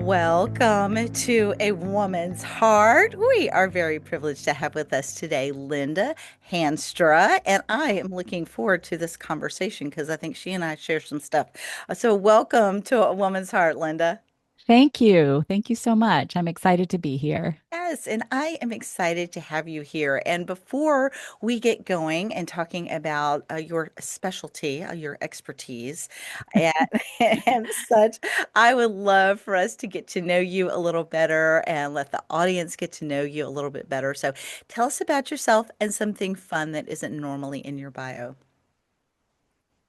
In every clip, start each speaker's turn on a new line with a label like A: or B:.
A: Welcome to A Woman's Heart. We are very privileged to have with us today Linda Hanstra, and I am looking forward to this conversation because I think she and I share some stuff. So, welcome to A Woman's Heart, Linda.
B: Thank you. Thank you so much. I'm excited to be here.
A: Yes, and I am excited to have you here. And before we get going and talking about your specialty, your expertise, and, and such, I would love for us to get to know you a little better and let the audience get to know you a little bit better. So tell us about yourself and something fun that isn't normally in your bio.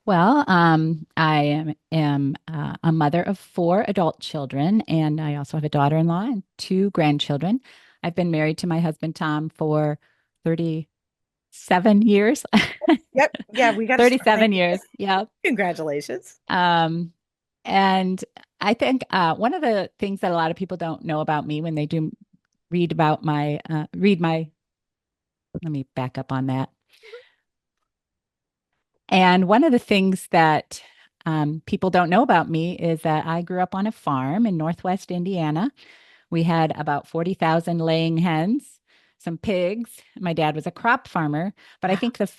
B: I am a mother of four adult children, and I also have a daughter-in-law and two grandchildren. I've been married to my husband, Tom, for 37 years.
A: Yep. Yeah, we got to start
B: 37
A: thinking.
B: years. Yeah.
A: Congratulations.
B: Um, and I think one of the things that a lot of people don't know about me when they do read my, let me back up on that. And one of the things that people don't know about me is that I grew up on a farm in Northwest Indiana. We had about 40,000 laying hens, some pigs. My dad was a crop farmer, but I think the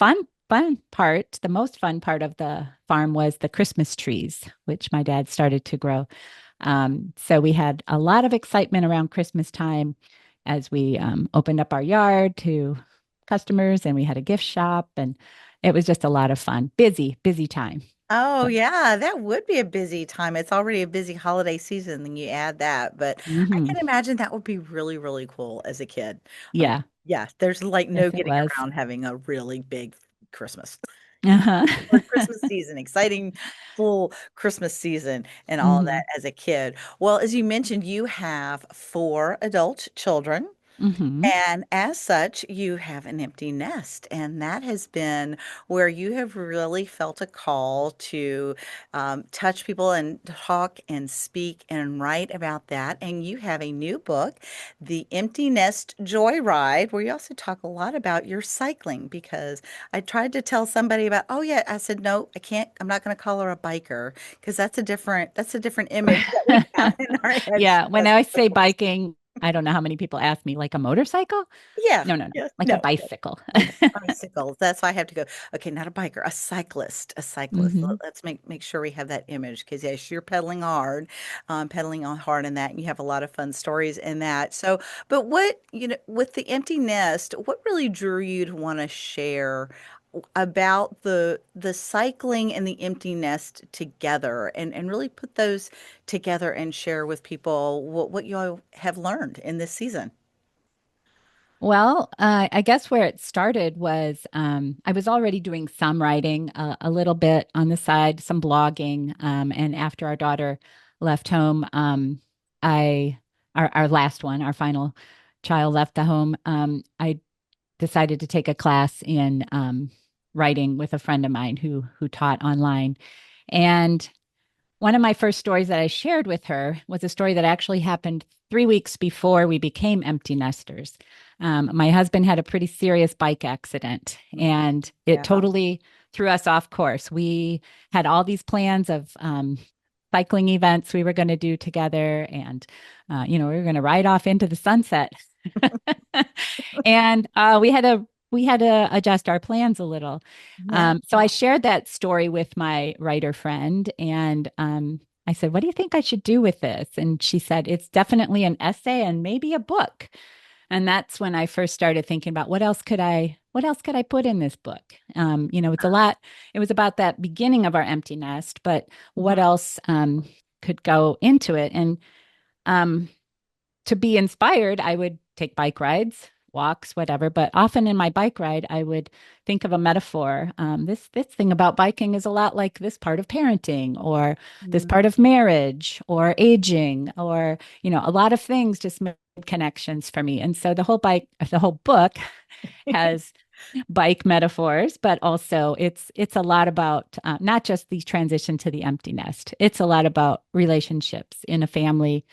B: most fun part of the farm was the Christmas trees, which my dad started to grow. So we had a lot of excitement around Christmas time as we opened up our yard to customers, and we had a gift shop, and it was just a lot of fun. Busy, busy time.
A: Oh,
B: So,
A: yeah, that would be a busy time. It's already a busy holiday season, then you add that. But I
B: mhm.
A: can imagine that would be really, really cool as a kid.
B: Yeah,
A: Yeah, there's like
B: yes,
A: no
B: it
A: getting
B: was.
A: around having a really big Christmas
B: Uh-huh.
A: or Christmas season, exciting, full Christmas season, and all of that
B: hmm
A: as a kid. Well, as you mentioned, you have four adult children.
B: hmm
A: And as such, you have an empty nest. And that has been where you have really felt a call to touch people and talk and speak and write about that. And you have a new book, The Empty Nest Joyride, where you also talk a lot about your cycling. Because I tried to tell somebody about, oh yeah, I said, no, I can't, I'm not going to call her a biker because that's a different image that we have in our heads. She
B: Yeah, when
A: does
B: I
A: the
B: say
A: horse.
B: biking, I don't know how many people ask me, like a motorcycle?
A: Yeah,
B: No, no, no,
A: yeah,
B: like a
A: no, no.
B: bicycle.
A: A bicycle. That's why I have to go. Okay, not a biker, a cyclist, a cyclist.
B: hmm
A: Let's make sure we have that image because yes, you're pedaling hard, pedaling on hard in that, and you have a lot of fun stories in that. So, but what with the empty nest, what really drew you to want to share about the cycling and the empty nest together, and really put those together and share with people what you all have learned in this season.
B: Well, I guess where it started was I was already doing some writing, a little bit on the side, some blogging. And after our daughter left home, I our last one, our final child left the home, I decided to take a class in writing with a friend of mine who taught online. And one of my first stories that I shared with her was a story that actually happened 3 weeks before we became empty nesters. My husband had a pretty serious bike accident, and it
A: Yeah.
B: totally threw us off course. We had all these plans of cycling events we were going to do together, and we were going to ride off into the sunset. And we had to adjust our plans a little.
A: Yeah.
B: So I shared that story with my writer friend, and I said, "What do you think I should do with this?" And she said, "It's definitely an essay and maybe a book." And that's when I first started thinking about what else could I put in this book? It's a lot. It was about that beginning of our empty nest, but what
A: Mhm.
B: else could go into it? And um, to be inspired, I would take bike rides, walks, whatever. But often in my bike ride, I would think of a metaphor. This thing about biking is a lot like this part of parenting, or this
A: Mm.
B: part of marriage, or aging, or a lot of things just made connections for me. And so the whole book has bike metaphors, but also it's a lot about not just the transition to the empty nest. It's a lot about relationships in a family,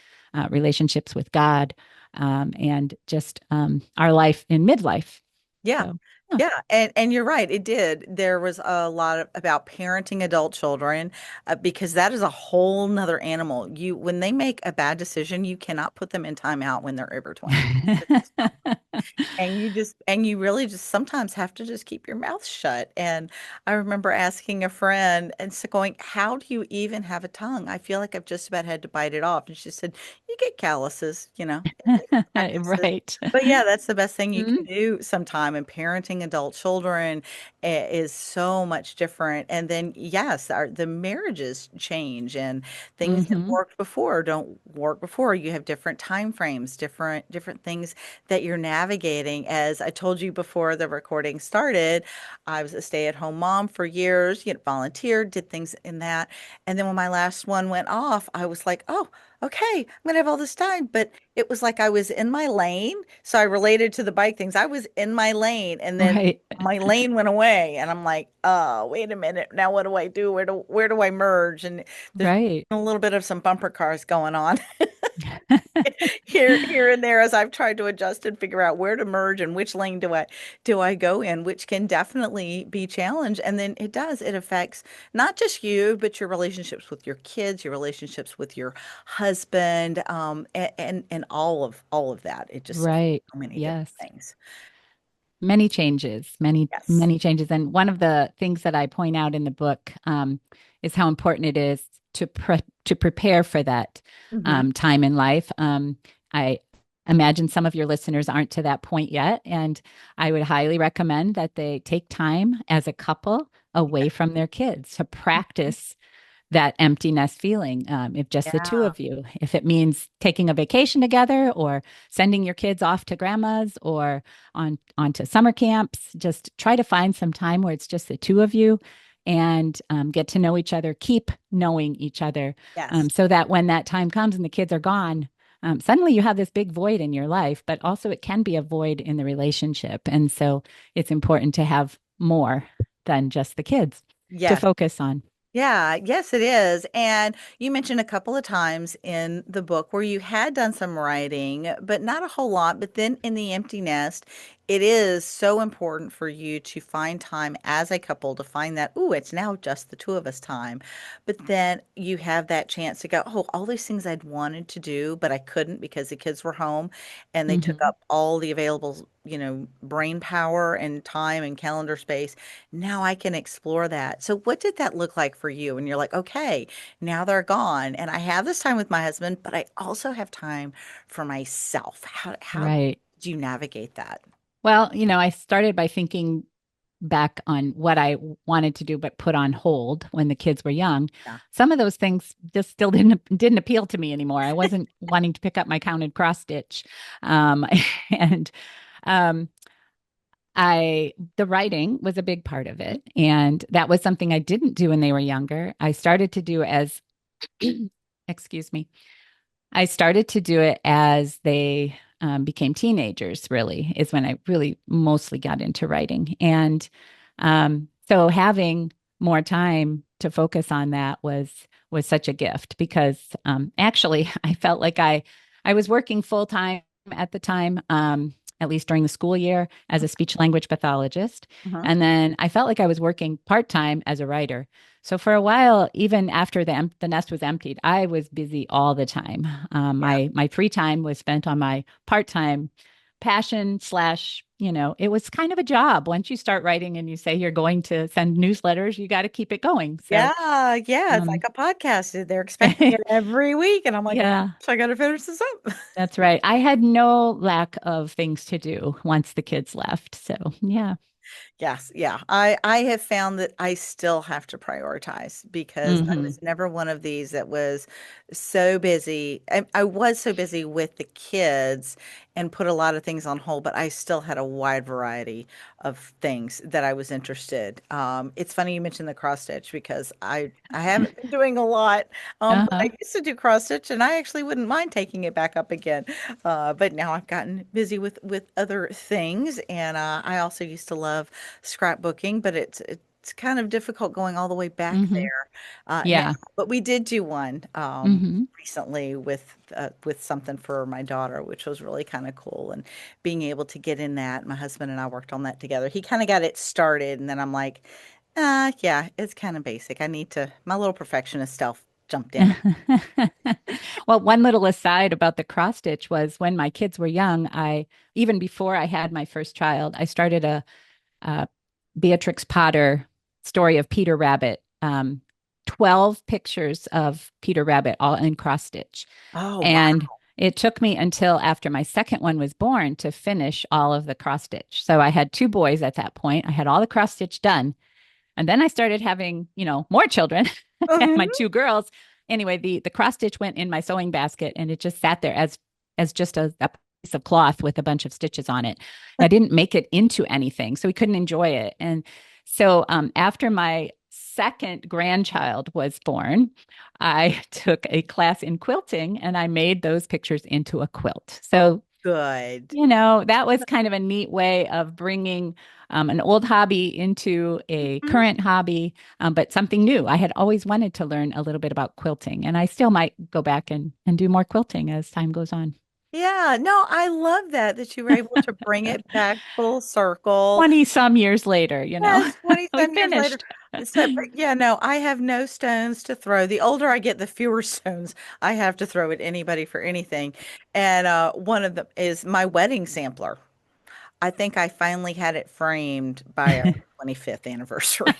B: relationships with God, and just our life in midlife.
A: Yeah.
B: So,
A: Yeah, and you're right. It did. There was a lot about parenting adult children, because that is a whole nother animal. You when they make a bad decision, you cannot put them in timeout when they're over 20. And you really just sometimes have to just keep your mouth shut. And I remember asking a friend and so going, "How do you even have a tongue? I feel like I've just about had to bite it off." And she said, "You get calluses, practices."
B: Right.
A: But yeah, that's the best thing you can
B: Mm-hmm.
A: do sometime. And parenting adult children is so much different. And then, yes, the marriages change and things that
B: Mm-hmm.
A: worked before don't work before. You have different time frames, different things that you're navigating. As I told you before the recording started, I was a stay-at-home mom for years, volunteered, did things in that. And then when my last one went off, I was like, oh, okay, I'm gonna have all this time. But it was like I was in my lane. So I related to the bike things. I was in my lane and then
B: Right.
A: my lane went away. And I'm like, oh, wait a minute. Now what do I do? Where do I merge? And there's
B: Right.
A: a little bit of some bumper cars going on. Here and there as I've tried to adjust and figure out where to merge and which lane do I go in, which can definitely be challenged. And then it affects not just you, but your relationships with your kids, your relationships with your husband, and all of that. It just
B: Right.
A: so many different
B: Yes.
A: things.
B: Many changes, many,
A: Yes.
B: many changes. And one of the things that I point out in the book is how important it is to prepare for that
A: Hmm.
B: time in life. I imagine some of your listeners aren't to that point yet, and I would highly recommend that they take time as a couple away from their kids to practice that empty nest feeling, if just the two
A: Yeah.
B: of you. If it means taking a vacation together or sending your kids off to grandma's or onto summer camps, just try to find some time where it's just the two of you and get to know each other, keep knowing each other,
A: Yes.
B: so that when that time comes and the kids are gone, suddenly you have this big void in your life, but also it can be a void in the relationship. And so it's important to have more than just the kids to
A: Yes.
B: focus on.
A: Yeah, yes, it is. And you mentioned a couple of times in the book where you had done some writing, but not a whole lot. But then in the empty nest, it is so important for you to find time as a couple to find that, ooh, it's now just the two of us time. But then you have that chance to go, oh, all these things I'd wanted to do, but I couldn't because the kids were home and they took
B: Hmm.
A: up all the available, brain power and time and calendar space. Now I can explore that. So what did that look like for you? And you're like, okay, now they're gone. And I have this time with my husband, but I also have time for myself. How
B: Right.
A: did you navigate that?
B: Well, I started by thinking back on what I wanted to do but put on hold when the kids were young.
A: Yeah.
B: Some of those things just still didn't appeal to me anymore. I wasn't wanting to pick up my counted cross stitch. Um, and um, I the writing was a big part of it. And that was something I didn't do when they were younger. I started to do as excuse me. I started to do it as they became teenagers, really, is when I really mostly got into writing. And so having more time to focus on that was such a gift because actually I felt like I was working full time at the time, at least during the school year, as a speech language pathologist.
A: Mhm.
B: And then I felt like I was working part time as a writer. So for a while, even after the nest was emptied, I was busy all the time.
A: Yeah.
B: My free time was spent on my part time passion slash. It was kind of a job. Once you start writing and you say you're going to send newsletters, you got to keep it going. So,
A: Yeah. Yeah. It's like
B: um,
A: a podcast. They're expecting it every week. And I'm like, oh,
B: yeah,
A: so I got to finish this up.
B: that's right. I had no lack of things to do once the kids left. So, yeah.
A: Yes, yeah. I have found that I still have to prioritize because I
B: Hmm.
A: was never one of these that was so busy. I was so busy with the kids and put a lot of things on hold, but I still had a wide variety of things that I was interested. It's funny you mentioned the cross stitch because I haven't been doing a lot, but I
B: Uh-huh.
A: used to do cross stitch and I actually wouldn't mind taking it back up again. But now I've gotten busy with other things, and I also used to love scrapbooking, but it's kind of difficult going all the way back
B: Hmm.
A: there now.
B: Yeah.
A: But we did do one
B: Hmm.
A: recently with something for my daughter, which was really kind of cool. And being able to get in that, my husband and I worked on that together. He kind of got it started, and then I'm like, yeah, it's kind of basic. I need to. My little perfectionist self jumped in.
B: Well, one little aside about the cross stitch was when my kids were young, even before I had my first child, I started a Beatrix Potter story of Peter Rabbit, 12 pictures of Peter Rabbit all in cross stitch.
A: Oh, wow.
B: And it took me until after my second one was born to finish all of the cross stitch. So I had two boys at that point. I had all the cross stitch done. And then I started having, more children and my
A: Mhm.
B: two girls. Anyway, the cross stitch went in my sewing basket and it just sat there as just a piece of cloth with a bunch of stitches on it. I didn't make it into anything, so we couldn't enjoy it. And so after my second grandchild was born, I took a class in quilting and I made those pictures into a quilt.
A: Oh,
B: So
A: good.
B: that was kind of a neat way of bringing an old hobby into a
A: Mhm.
B: current hobby, but something new. I had always wanted to learn a little bit about quilting, and I still might go back and do more quilting as time goes on.
A: Yeah, no, I love that you were able to bring it back full circle.
B: 20 some years later,
A: Yes, 20
B: we
A: some years later.
B: finished.
A: So, but yeah, no, I have no stones to throw. The older I get, the fewer stones I have to throw at anybody for anything. And one of them is my wedding sampler. I think I finally had it framed by our 25th anniversary.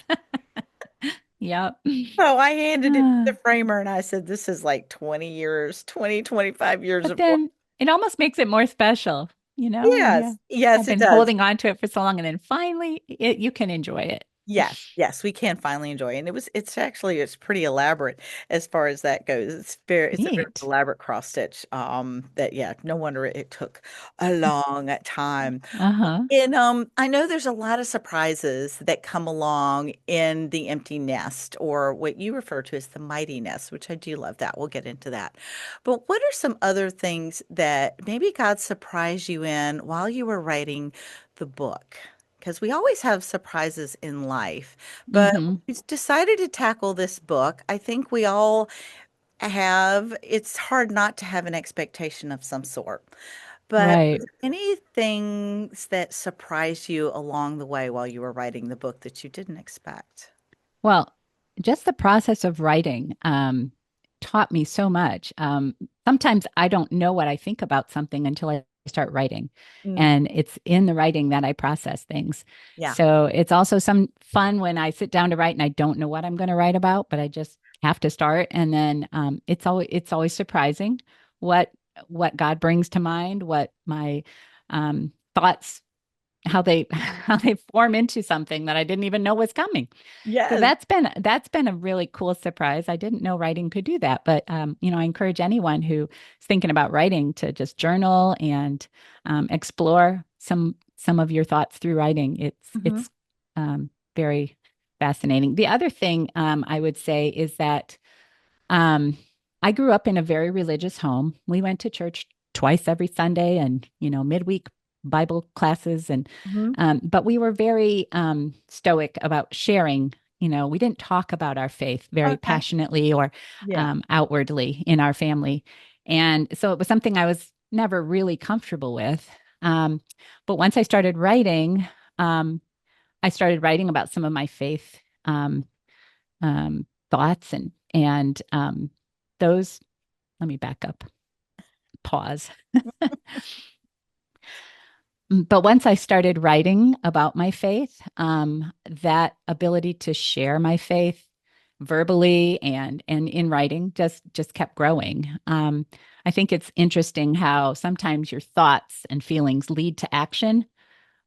B: Yep.
A: So I handed it to the
B: Ah,
A: framer and I said, this is like 20 years, 20, 25 years
B: but
A: of work.
B: then it almost makes it more special, when you
A: Yes, yes,
B: have
A: it
B: been
A: does.
B: holding on to it for so long, and then finally you can enjoy it.
A: Yes, yes, we can finally enjoy it. And it's pretty elaborate as far as that goes. It's a very
B: Neat.
A: elaborate cross stitch. That yeah, no wonder it took a long time.
B: Uh-huh.
A: And I know there's a lot of surprises that come along in the empty nest, or what you refer to as the mighty nest, which I do love that. We'll get into that. But what are some other things that maybe God surprised you in while you were writing the book? Because we always have surprises in life, but
B: Hmm.
A: we decided to tackle this book. I think we all have, it's hard not to have an expectation of some sort. But
B: Right.
A: was there any things that surprised you along the way while you were writing the book that you didn't expect?
B: Well, just the process of writing taught me so much. Sometimes I don't know what I think about something until I start writing,
A: Mm,
B: and it's in the writing that I process things.
A: yeah.
B: So it's also some fun when I sit down to write and I don't know what I'm going to write about, but I just have to start, and then it's always surprising what what God brings to mind, what my thoughts how they how they form into something that I didn't even know was coming. So
A: Yes.
B: that's been a really cool surprise. I didn't know writing could do that, but I encourage anyone who is thinking about writing to just journal and explore some of your thoughts through writing. It's
A: Hmm.
B: it's very fascinating. The other thing I would say is that um, I grew up in a very religious home. We went to church twice every Sunday, and midweek Bible classes, and
A: Hmm.
B: but we were very stoic about sharing. We didn't talk about our faith very
A: Okay.
B: passionately or
A: Yeah.
B: outwardly in our family, and so it was something I was never really comfortable with. Um, but once um, I started writing about some of my faith thoughts and those. Let me back up. Pause. But once I started writing about my faith, that ability to share my faith verbally and in writing just kept growing. I think it's interesting how sometimes your thoughts and feelings lead to action,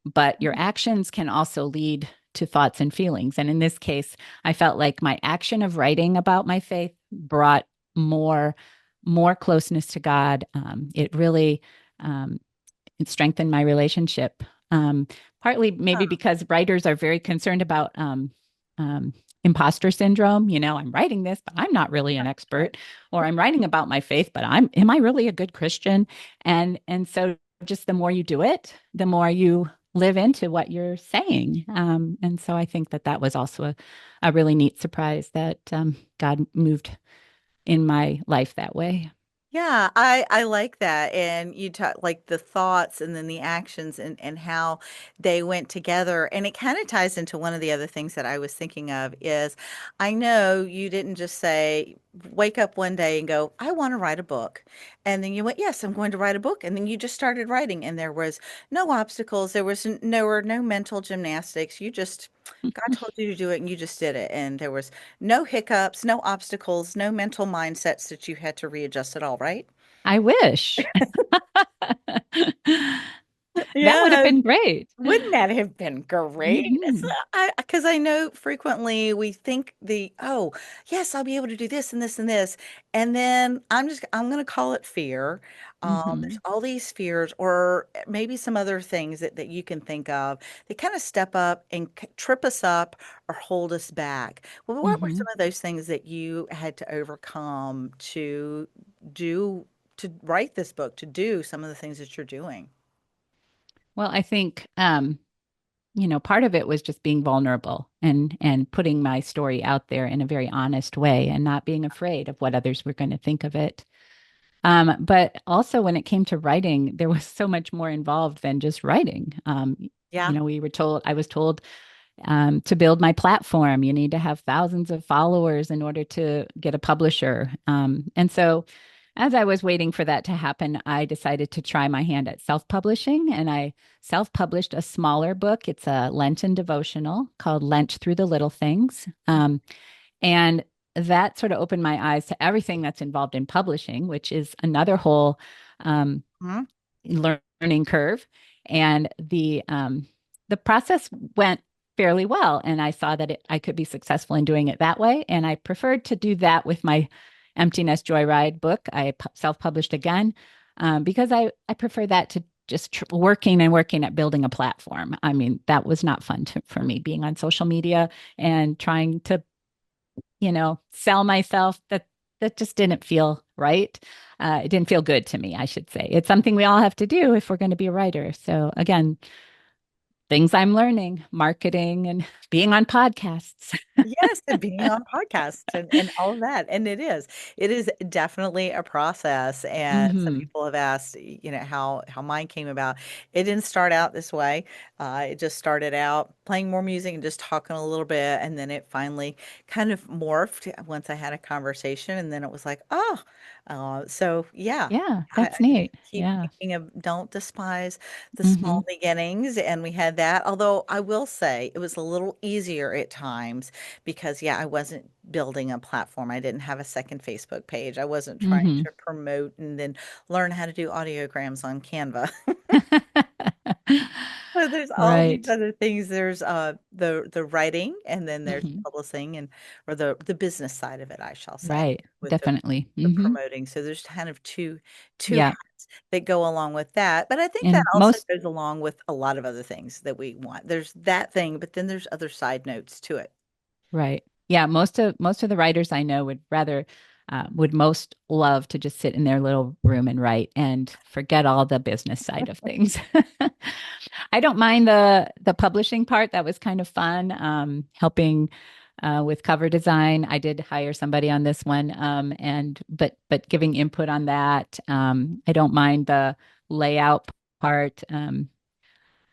B: but your actions can also lead to thoughts and feelings. And in this case, I felt like my action of writing about my faith brought more more closeness to God. It really um, it strengthened my relationship. Partly maybe
A: Huh.
B: because writers are very concerned about um, imposter syndrome. I'm writing this, but I'm not really an
A: Right.
B: expert, or I'm writing about my faith, but am I really a good Christian? And so just the more you do it, the more you live into what you're saying. And so I think that that was also a really neat surprise that God moved in my life that way.
A: Yeah, I like that. And you talk like the thoughts and then the actions and how they went together. And it kind of ties into one of the other things that I was thinking of is I know you didn't just say, wake up one day and go, I want to write a book. And then you went, yes, I'm going to write a book. And then you just started writing and there was no obstacles. There were no mental gymnastics. You just God told you to do it and you just did it. And there was no hiccups, no obstacles, no mental mindsets that you had to readjust at all, right?
B: I wish. That would have
A: Yeah.
B: been great.
A: Wouldn't that have been great? It's
B: Hmm.
A: because I know frequently we think oh, yes, I'll be able to do this and this and this. And then I'm going to call it fear. There's
B: Hmm.
A: all these fears or maybe some other things that you can think of. They kind of step up and trip us up or hold us back. Well, what were
B: Hmm.
A: some of those things that you had to overcome do, to write this book, to do some of the things that you're doing?
B: Well, I think part of it was just being vulnerable and putting my story out there in a very honest way and not being afraid of what others were going to think of it. But also when it came to writing, there was so much more involved than just writing.
A: Yeah.
B: I was told to build my platform, you need to have thousands of followers in order to get a publisher. And so, as I was waiting for that to happen, I decided to try my hand at self publishing and I self published a smaller book. It's a Lenten devotional called Lent Through the Little Things. And that sort of opened my eyes to everything that's involved in publishing, which is another whole um,
A: Mhm.
B: learning curve. And the process went fairly well, and I saw that I could be successful in doing it that way. And I preferred to do that with my Emptiness Joyride book. I self-published again because I prefer that to just working and working at building a platform. I mean, that was not fun for me being on social media and trying to sell myself. That just didn't feel right. It didn't feel good to me, I should say. It's something we all have to do if we're going to be a writer. So again, things I'm learning, marketing and being on podcasts.
A: Yes, and being on podcasts and all of that. And it is definitely a process. And some
B: Hmm.
A: people have asked, how mine came about. It didn't start out this way. It just started out playing more music and just talking a little bit. And then it finally kind of morphed once I had a conversation. And then it was like, oh, so yeah.
B: Yeah,
A: I
B: that's
A: just
B: neat.
A: keep
B: Yeah.
A: thinking of don't despise the small
B: Hmm.
A: beginnings. And we had that. Although I will say it was a little easier at times because yeah, I wasn't building a platform. I didn't have a second Facebook page. I wasn't trying
B: Hmm.
A: to promote and then learn how to do audiograms on Canva. So there's all these
B: Right.
A: other things. There's the writing and then there's
B: Hmm.
A: publishing and or the business side of it, I shall say,
B: Right.
A: with
B: Definitely.
A: the
B: Hmm.
A: promoting. So there's kind of two
B: Yeah.
A: hats that go along with that. But I think that
B: And
A: also
B: most
A: goes along with a lot of other things that we want. There's that thing, but then there's other side notes to it.
B: Right. Yeah, most of the writers I know would most love to just sit in their little room and write and forget all the business side of things. I don't mind the publishing part. That was kind of fun. Helping with cover design. I did hire somebody on this one, and but giving input on that. I don't mind the layout part.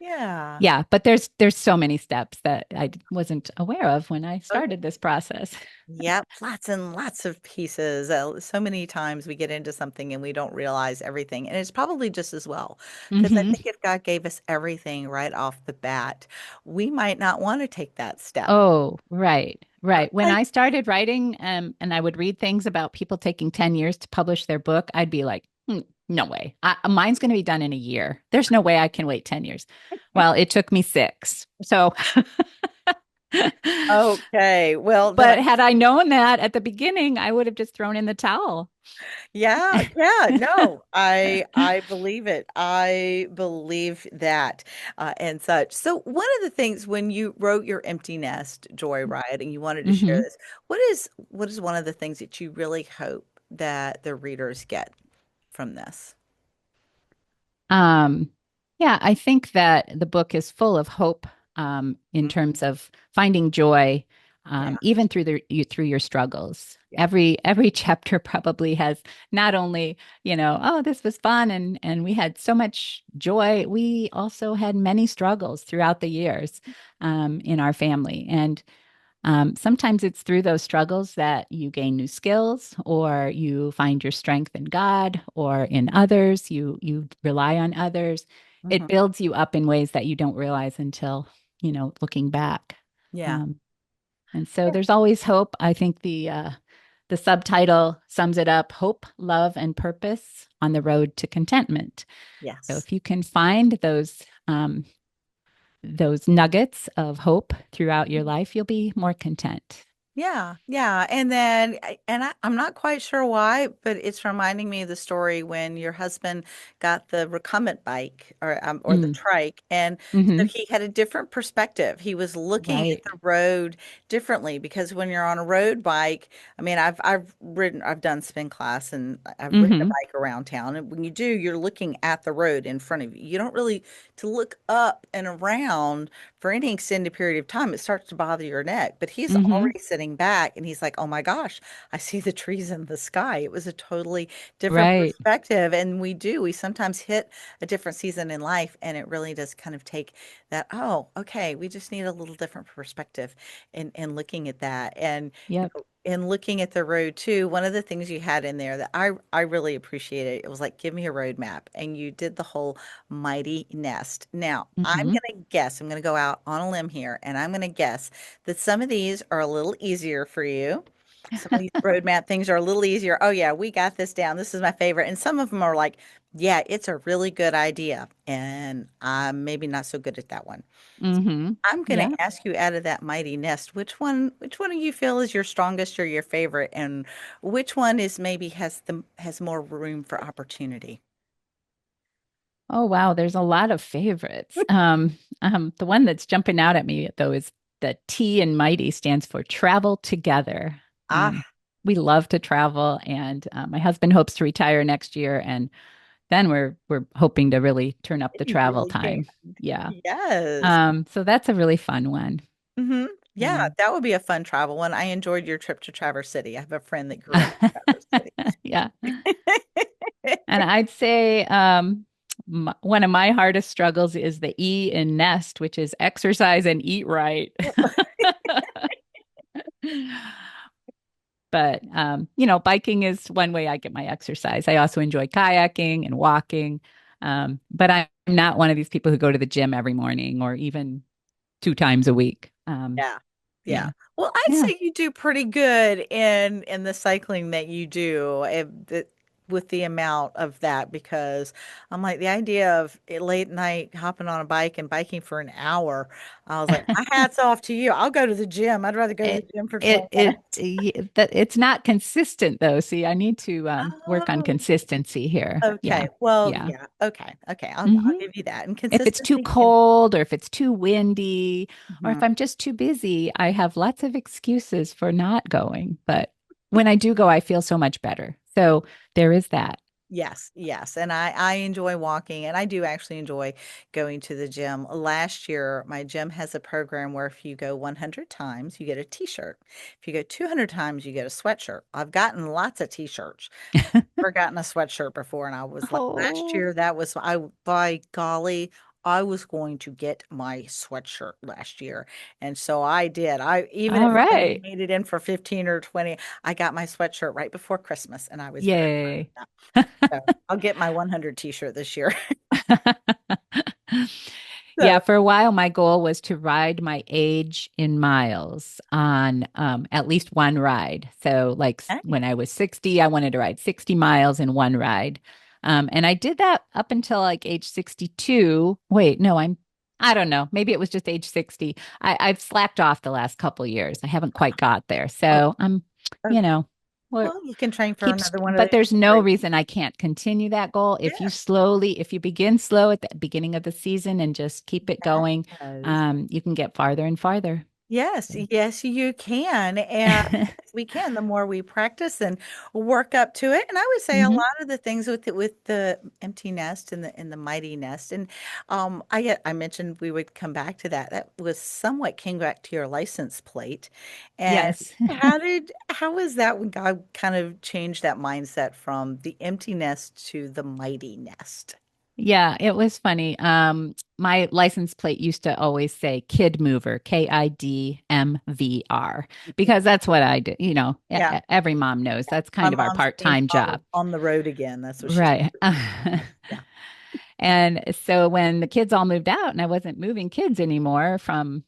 A: Yeah.
B: Yeah, but there's so many steps that I wasn't aware of when I
A: Oh,
B: started this process.
A: yep, lots and lots of pieces. So many times we get into something and we don't realize everything. And it's probably just as well. Because I
B: Hmm.
A: think if God gave us everything right off the bat, we might not want to take that step.
B: Oh, right, right. When
A: Like,
B: I started writing, and I would read things about people taking 10 years to publish their book, I'd be like, no way. Mine's going to be done in a year. There's no way I can wait 10 years. Well, it took me 6. So,
A: okay, well, then
B: but had I known that at the beginning, I would have just thrown in the towel.
A: yeah, yeah, no, I believe it. I believe that and such. So one of the things when you wrote your Empty Nest Joyride and you wanted to share
B: Hmm.
A: this, what is one of the things that you really hope that the readers get from this?
B: Um, Yeah, I think that the book is full of hope in
A: Mhm.
B: terms of finding joy,
A: Yeah,
B: even through your struggles.
A: yeah.
B: Every chapter probably has not only, oh, this was fun and we had so much joy. We also had many struggles throughout the years in our family, and sometimes it's through those struggles that you gain new skills, or you find your strength in God or in others. You rely on others. It
A: Mhm.
B: builds you up in ways that you don't realize until, looking back.
A: Yeah.
B: Um, and so there's always hope. I think the subtitle sums it up: hope, love, and purpose on the road to contentment. So
A: Yes.
B: if you can find those nuggets of hope throughout your life, you'll be more content.
A: Yeah, yeah. And then, I'm not quite sure why, but it's reminding me of the story when your husband got the recumbent bike or the
B: Mm.
A: trike. And so
B: Hmm.
A: he had a different perspective. He was looking at
B: Right.
A: the road differently because when you're on a road bike, I mean, I've done spin class and I've ridden a
B: Hmm.
A: bike around town. And when you do, you're looking at the road in front of you. You don't really to look up and around for any extended period of time, it starts to bother your neck. But he's
B: Hmm.
A: already sitting back and he's like, oh my gosh, I see the trees in the sky. It was a totally different
B: Right.
A: perspective. And we sometimes hit a different season in life and it really does kind of take that, oh, okay, we just need a little different perspective in looking at that. And
B: Yep.
A: in looking at the road too, one of the things you had in there that I really appreciated, it was like, give me a roadmap. And you did the whole mighty nest. Now,
B: Hmm.
A: I'm gonna go out on a limb here, and I'm gonna guess that some of these are a little easier for you. Some of these roadmap things are a little easier. Oh yeah, we got this down. This is my favorite. And some of them are like, yeah, it's a really good idea. And I'm maybe not so good at that one.
B: Hmm.
A: I'm going
B: Yeah.
A: to ask you out of that mighty nest, which one do you feel is your strongest or your favorite, and which one is maybe has more room for opportunity?
B: Oh, wow. There's a lot of favorites. The one that's jumping out at me, though, is the T in Mighty stands for travel together.
A: Ah,
B: We love to travel, and my husband hopes to retire next year, and then we're hoping to really turn up the
A: you
B: travel
A: really can.
B: time. Yeah.
A: Yes.
B: So that's a really fun one.
A: Hmm. Yeah,
B: Um,
A: that would be a fun travel one. I enjoyed your trip to Traverse City. I have a friend that grew up in Traverse City.
B: yeah. And I'd say one of my hardest struggles is the E in nest, which is exercise and eat right. But biking is one way I get my exercise. I also enjoy kayaking and walking. But I'm not one of these people who go to the gym every morning or even 2 times a week.
A: Yeah. Yeah.
B: Yeah.
A: Well, I'd
B: Yeah.
A: say you do pretty good in the cycling that you do with the amount of that because I'm like the idea of it late night hopping on a bike and biking for an hour. I was like, my hat's off to you. I'll go to the gym. I'd rather go to the
B: It
A: gym for 20
B: it
A: minutes.
B: that it's not consistent though. See, I need to work on
A: Oh,
B: consistency here.
A: okay.
B: Yeah.
A: Well,
B: Yeah.
A: yeah. Okay. Okay. I'll
B: Hmm.
A: give you that. And
B: If it's too
A: consistency can.
B: cold or if it's too windy or if
A: Mhm.
B: I'm just too busy, I have lots of excuses for not going. But when I do go, I feel so much better. So there is that.
A: Yes, yes. And I enjoy walking and I do actually enjoy going to the gym. Last year, my gym has a program where if you go 100 times, you get a t-shirt. If you go 200 times, you get a sweatshirt. I've gotten lots of t-shirts. Never gotten a sweatshirt before and I was like last
B: Oh,
A: year that was I by golly I was going to get my sweatshirt last year. And so I did. I even
B: all
A: if I only
B: right.
A: made it in for 15 or 20, I got my sweatshirt right before Christmas and I was very proud of
B: Yay.
A: that. So I'll get my 100 t-shirt this year.
B: Yeah,
A: So,
B: for a while, my goal was to ride my age in miles on at least one ride. So, like
A: okay.
B: when I was 60, I wanted to ride 60 miles in one ride. And I did that up until like age 62. Wait, no, I don't know. Maybe it was just age 60. I've slacked off the last couple years. I haven't quite got there.
A: Oh,
B: So you
A: okay.
B: know, we're,
A: Well, you can train for
B: keeps
A: another one of
B: but
A: these
B: there's no
A: races.
B: reason I can't continue that goal.
A: Yeah.
B: If you begin slow at the beginning of the season and just keep it going,
A: Yes.
B: you can get farther and farther.
A: Yes, yes, you can. And we can, the more we practice and work up to it. And I would say a
B: Hmm.
A: lot of the things with the empty nest and the mighty nest. And I mentioned we would come back to that. That was somewhat came back to your license plate. And
B: Yes.
A: how was that when God kind of changed that mindset from the empty nest to the mighty nest?
B: Yeah, it was funny. My license plate used to always say kid mover, KIDMVR, because that's what I do.
A: Yeah.
B: Every mom knows that's
A: My
B: kind of our
A: mom's name's
B: part-time job.
A: on the road again. That's what she's.
B: Right.
A: Yeah.
B: And so when the kids all moved out and I wasn't moving kids anymore from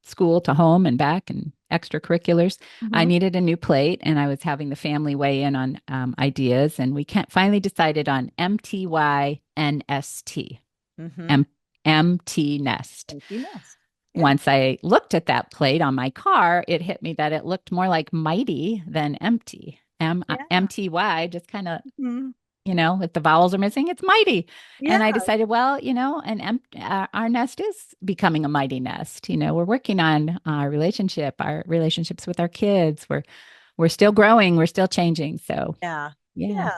B: school to home and back and extracurriculars, I
A: Hmm.
B: needed a new plate and I was having the family weigh in on ideas and we can't finally decided on MTYNST,
A: Hmm.
B: M MT Nest.
A: Empty nest. Yeah.
B: Once I looked at that plate on my car, it hit me that it looked more like mighty than empty.
A: Yeah.
B: MTY just kind of,
A: Mhm.
B: if the vowels are missing, it's mighty.
A: Yeah.
B: And I decided, well, our nest is becoming a mighty nest. We're working on our relationships with our kids. We're still growing, we're still changing. So,
A: Yeah.
B: yeah.
A: Yeah.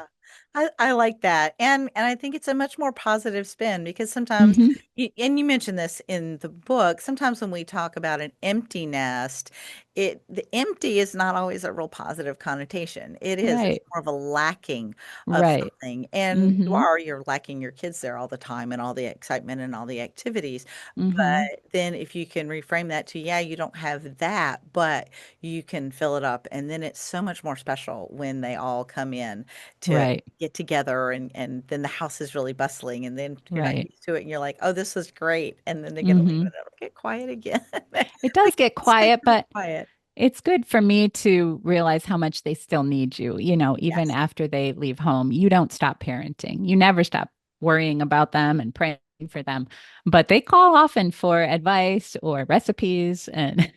A: I like that. And I think it's a much more positive spin because sometimes
B: Hmm.
A: and you mentioned this in the book, sometimes when we talk about an empty nest, the empty is not always a real positive connotation. It's
B: Right.
A: more of a lacking of
B: Right.
A: something. And
B: Hmm.
A: you're lacking your kids there all the time and all the excitement and all the activities.
B: Hmm.
A: But then if you can reframe that to, yeah, you don't have that, but you can fill it up. And then it's so much more special when they all come in to
B: Right.
A: get together and then the house is really bustling and then you're not
B: Right.
A: used to it and you're like, oh, this is great. And then they're gonna leave
B: Hmm.
A: and it'll get quiet again.
B: It
A: Like
B: does get
A: stay
B: quiet,
A: really
B: but
A: quiet.
B: it's good for me to realize how much they still need you, even
A: Yes.
B: after they leave home. You don't stop parenting. You never stop worrying about them and praying for them. But they call often for advice or recipes and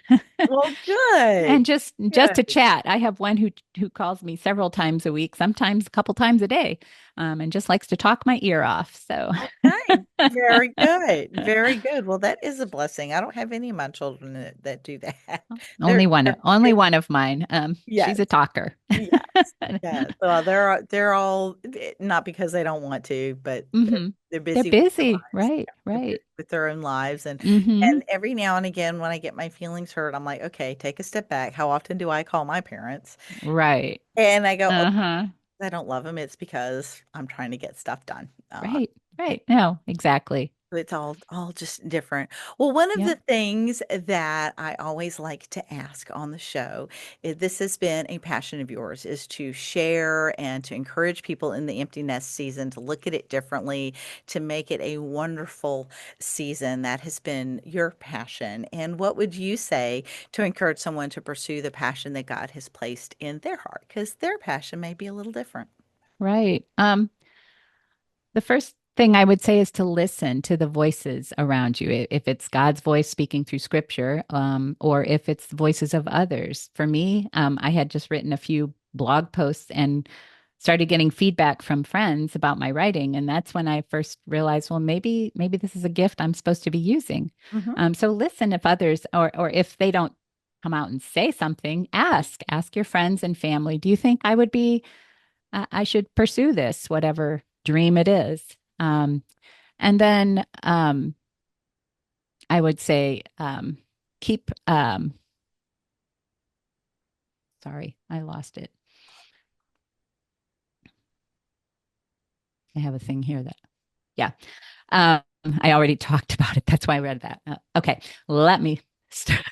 A: Well, good.
B: and just to
A: Good.
B: chat. I have one who calls me several times a week, sometimes a couple times a day, and just likes to talk my ear off. So
A: Okay. Very good. Very good. Well, that is a blessing. I don't have any of my children that do that. They're
B: only
A: busy.
B: one of mine.
A: Yes.
B: She's a talker.
A: Yes. Yes. Well, they're all not because they don't want to, but
B: Hmm.
A: they're
B: They're
A: busy with their
B: busy,
A: lives.
B: right?
A: Yeah, they're busy
B: Right.
A: with their own lives,
B: Hmm.
A: and every now and again, when I get my feelings hurt, I'm like, okay, take a step back. How often do I call my parents?
B: Right.
A: And I go, okay,
B: Uh-huh.
A: I don't love them. It's because I'm trying to get stuff done.
B: Right. Right. No, exactly.
A: It's all just different. Well, one of
B: Yep.
A: the things that I always like to ask on the show, this has been a passion of yours, is to share and to encourage people in the empty nest season to look at it differently, to make it a wonderful season. That has been your passion. And what would you say to encourage someone to pursue the passion that God has placed in their heart? Because their passion may be a little different.
B: Right. The first thing I would say is to listen to the voices around you. If it's God's voice speaking through scripture, or if it's the voices of others. For me, I had just written a few blog posts and started getting feedback from friends about my writing. And that's when I first realized, well, maybe this is a gift I'm supposed to be using.
A: Hmm.
B: So listen if others, or if they don't come out and say something, ask your friends and family, do you think I should pursue this, whatever dream it is. And then I would say keep, sorry, I lost it. I have a thing here that, yeah. Um, I already talked about it. That's why I read that. Okay, let me start.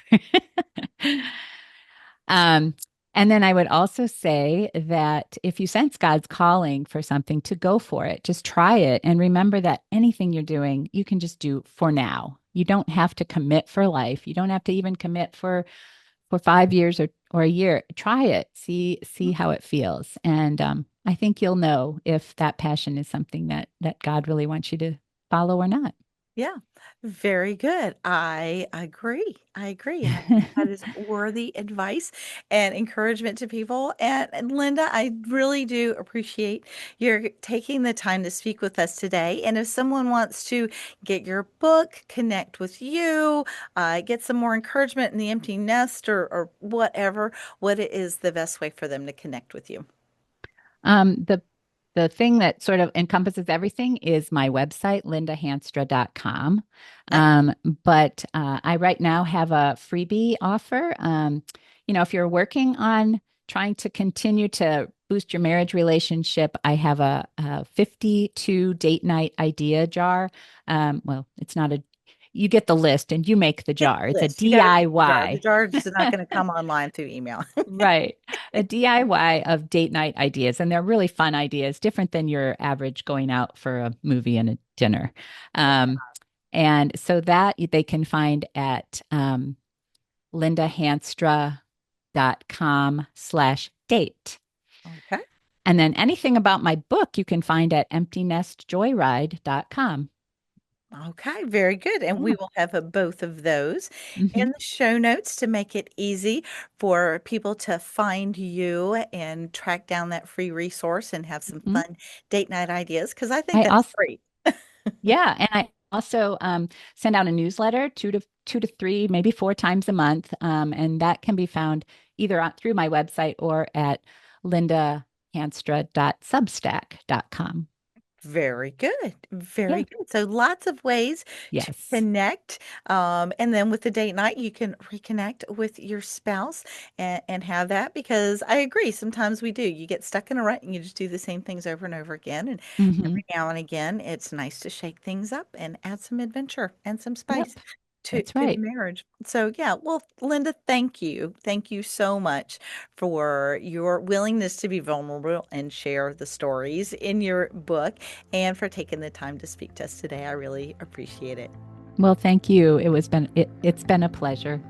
B: Um, and then I would also say that if you sense God's calling for something, to go for it. Just try it. And remember that anything you're doing, you can just do for now. You don't have to commit for life. You don't have to even commit for 5 years or a year. Try it. See how it feels. And I think you'll know if that passion is something that God really wants you to follow or not.
A: Yeah, very good. I agree. I agree. And I think that is worthy advice and encouragement to people. And Linda, I really do appreciate your taking the time to speak with us today. And if someone wants to get your book, connect with you, get some more encouragement in the empty nest or whatever, what is the best way for them to connect with you?
B: The thing that sort of encompasses everything is my website, lindahanstra.com.
A: Okay.
B: But I right now have a freebie offer. If you're working on trying to continue to boost your marriage relationship, I have a 52 date night idea jar. Well, it's not a, you get the list and you make the
A: Get
B: jar.
A: the
B: It's a
A: list. You got to make the jar. The
B: DIY.
A: jar is not going to come online through email.
B: Right. A DIY of date night ideas. And they're really fun ideas, different than your average going out for a movie and a dinner. Um, and so that they can find at lindahanstra.com/date.
A: Okay.
B: And then anything about my book you can find at emptynestjoyride.com.
A: Okay, very good. And we
B: Yeah.
A: will have both of those in
B: Hmm.
A: the show notes to make it easy for people to find you and track down that free resource and have some
B: Hmm.
A: fun date night ideas because I think
B: I
A: that's
B: also,
A: great.
B: yeah, and I also send out a newsletter two to three, maybe four times a month, and that can be found either through my website or at lindahanstra.substack.com.
A: Very good.
B: Yeah.
A: Very good. So lots of ways to
B: Yes.
A: connect. And then with the date night, you can reconnect with your spouse and have that because I agree. Sometimes we do. You get stuck in a rut and you just do the same things over and over again. And
B: Hmm.
A: every now and again, it's nice to shake things up and add some adventure and some spice
B: Yep.
A: to,
B: That's
A: to the
B: right.
A: marriage. So yeah, well, Linda, thank you. Thank you so much for your willingness to be vulnerable and share the stories in your book and for taking the time to speak to us today. I really appreciate it.
B: Well, thank you. It's been a pleasure.